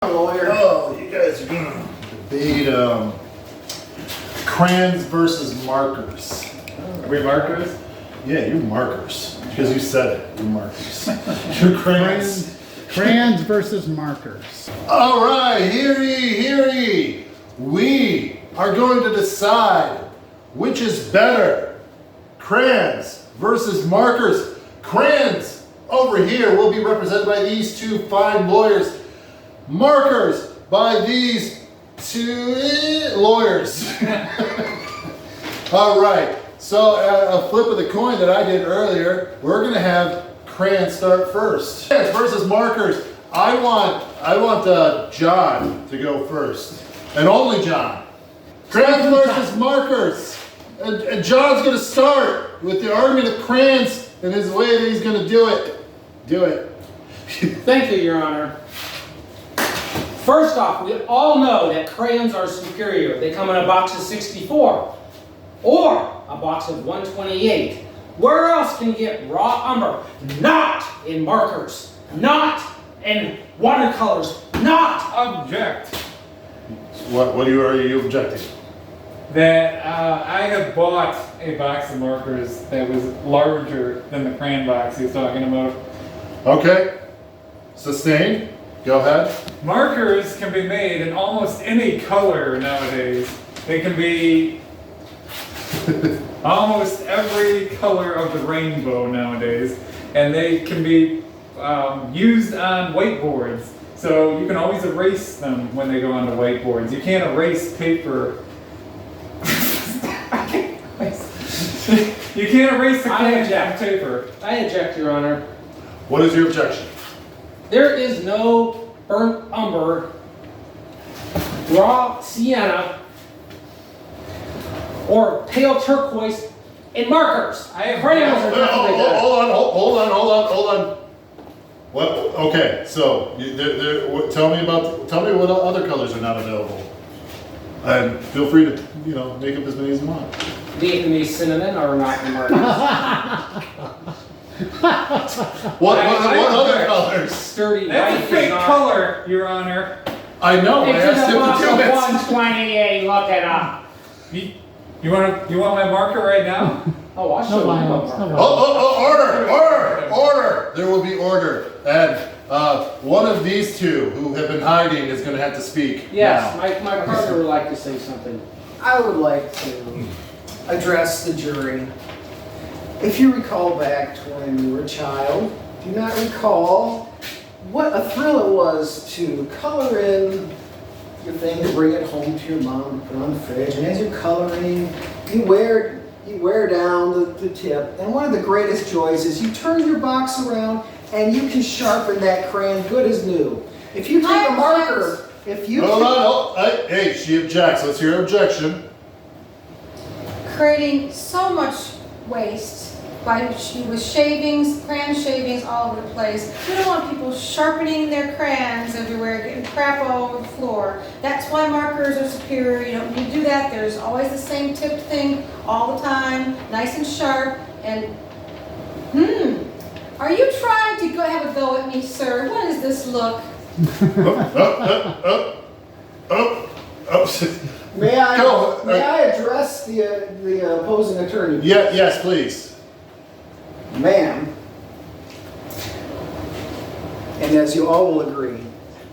Lawyer. Oh, you guys are gonna debate crayons versus markers. Are we markers? Yeah, you're markers. Because you said it, you're markers. You're crayons. Crayons versus markers. All right, hear ye. We are going to decide which is better. Crayons versus markers. Crayons over here will be represented by these two fine lawyers. Markers by these two lawyers. All right, so a flip of the coin that I did earlier, we're gonna have crayons start first. Crayons versus markers. I want John to go first, and only John. Crayons versus markers. And John's gonna start with the argument of crayons and his way that he's gonna do it. Do it. Thank you, Your Honor. First off, we all know that crayons are superior. They come in a box of 64 or a box of 128. Where else can you get raw umber? Not in markers, not in watercolors, not. Object. What are you objecting? That I have bought a box of markers that was larger than the crayon box he was talking about. Okay. Sustained. Go ahead. Markers can be made in almost any color nowadays. They can be almost every color of the rainbow nowadays. And they can be used on whiteboards. So you can always erase them when they go onto whiteboards. You can't erase paper. You can't erase the crayon paper. I object, Your Honor. What is your objection? There is no burnt umber, raw sienna, or pale turquoise in markers. I have crayons are definitely better. Hold on. What? Okay, so tell me what other colors are not available, and feel free to make up as many as you want. The cinnamon are not in markers. What other colors? Sturdy That's white a is fake not. color, Your Honor. I know. I It's asked in him the to box do of it. 128. Look it up. You want my marker right now? Oh, I'll show you. violence, one no marker. Order! There will be order, and one of these two who have been hiding is going to have to speak. Yes, now. my partner would like to say something. I would like to address the jury. If you recall back to when you were a child, do you not recall what a thrill it was to color in your thing to bring it home to your mom, to put on the fridge, and as you're coloring, you wear down the tip, and one of the greatest joys is you turn your box around and you can sharpen that crayon good as new. If you take a marker, Hold on. Hey, she objects. Let's hear her objection. Creating so much waste with shavings, crayon shavings all over the place. We don't want people sharpening their crayons everywhere, getting crap all over the floor. That's why markers are superior. You don't need to do that. There's always the same tipped thing all the time, nice and sharp. And are you trying to have a go at me, sir? What is this look? May I Go. address the opposing attorney? Yes, please. Ma'am, and as you all will agree,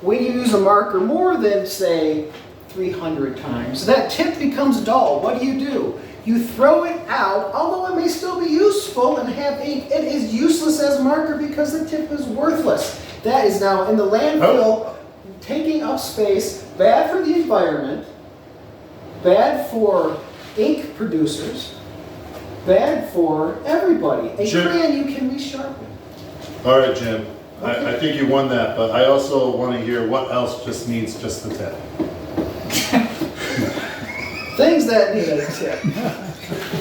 when you use a marker more than, say, 300 times, that tip becomes dull. What do? You throw it out, although it may still be useful and have ink. It is useless as a marker because the tip is worthless. That is now in the landfill, taking up space, bad for the environment, bad for ink producers, bad for everybody. A Jim. crayon you can resharpen. All right, Jim. I think you won that, but I also want to hear what else just needs just the tip. Things that need a tip.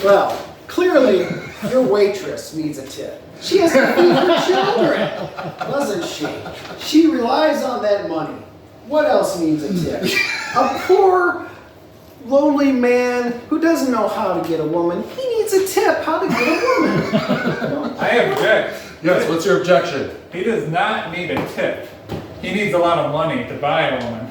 Well, clearly your waitress needs a tip. She has to feed her children, doesn't she? She relies on that money. What else needs a tip? A poor, lonely man who doesn't know how to get a woman. He needs a tip how to get a woman. I object. Yes, what's your objection? He does not need a tip. He needs a lot of money to buy a woman.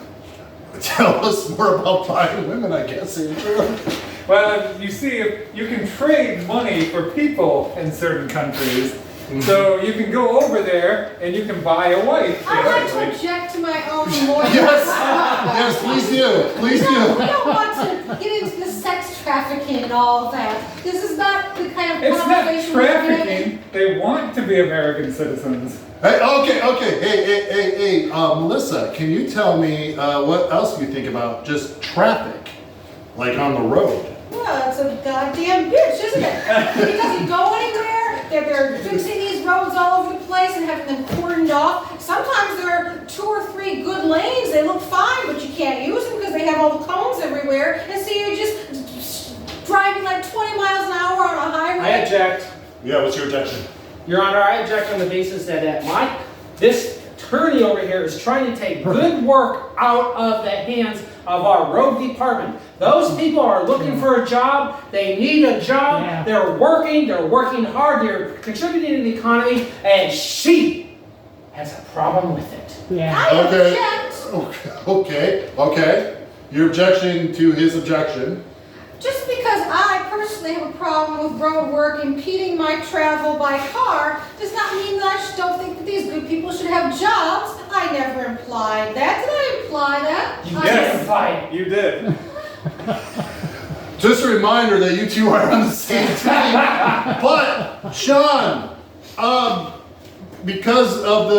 Tell us more about buying women, I guess, Andrew. Well, you see, you can trade money for people in certain countries. So you can go over there and you can buy a wife. I'd like to basically. object to my own lawyer. Yes, please do. Please We do. don't want to get into the sex trafficking and all of that. This is not the kind of It's not conversation we're having. trafficking. They want to be American citizens. Hey, okay. Hey, Melissa, can you tell me what else you think about just traffic, like on the road? Well, it's a goddamn bitch, isn't it? It doesn't go anywhere. They're fixing these roads all over the place and having them cordoned off. Sometimes there are 2 or 3 good lanes. They look fine, but you can't use them because they have all the cones everywhere. And so you're just driving like 20 miles an hour on a highway. I object. Yeah, what's your objection? Your Honor, I object on the basis that this attorney over here is trying to take good work out of the hands of our road department. Those people are looking for a job. They need a job. Yeah. They're working hard. They're contributing to the economy, and she has a problem with it. Yeah. I object. Okay. Your objection to his objection. Just because I personally have a problem with road work impeding my travel by car does not mean that I don't think that these good people should have jobs. I never implied that. Did I imply that? Yes, you did. Just a reminder that you two are on the same team. But, Sean, because of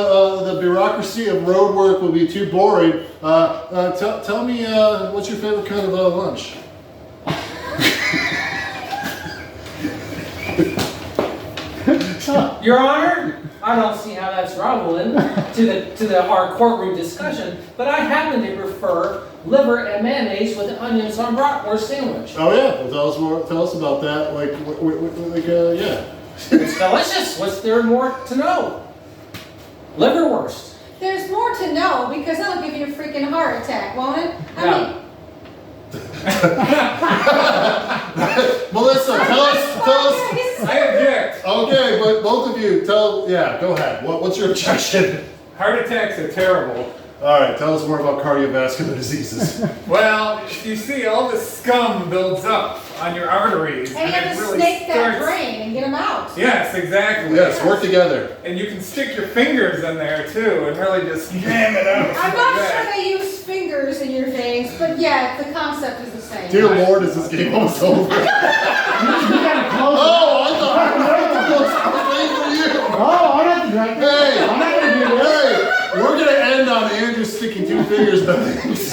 the bureaucracy of road work will be too boring, tell me what's your favorite kind of lunch? Your Honor, I don't see how that's relevant to our courtroom discussion, but I happen to prefer liver and mayonnaise with onions on bratwurst sandwich. Oh yeah, well, tell us about that. Yeah. It's delicious. What's there more to know? Liverwurst. There's more to know because that'll give you a freaking heart attack, won't it? Yeah. Melissa, tell us. I object. Okay, but both of you, go ahead. What's your objection? Heart attacks are terrible. All right, tell us more about cardiovascular diseases. Well, you see, all the scum builds up on your arteries. And you have it to really snake that starts- drain and get them out. Yes, exactly. Yes, work together. And you can stick your fingers in there too and really just jam it out. I'm not sure they use fingers in your veins, but yeah, the concept is the same. Dear Lord, is this game almost over? You gotta close it. Oh, I thought I was waiting for you. Oh, I'm not directing. Hey, I'm not gonna do this. hey, we're gonna end on Andrew sticking 2 fingers in the things.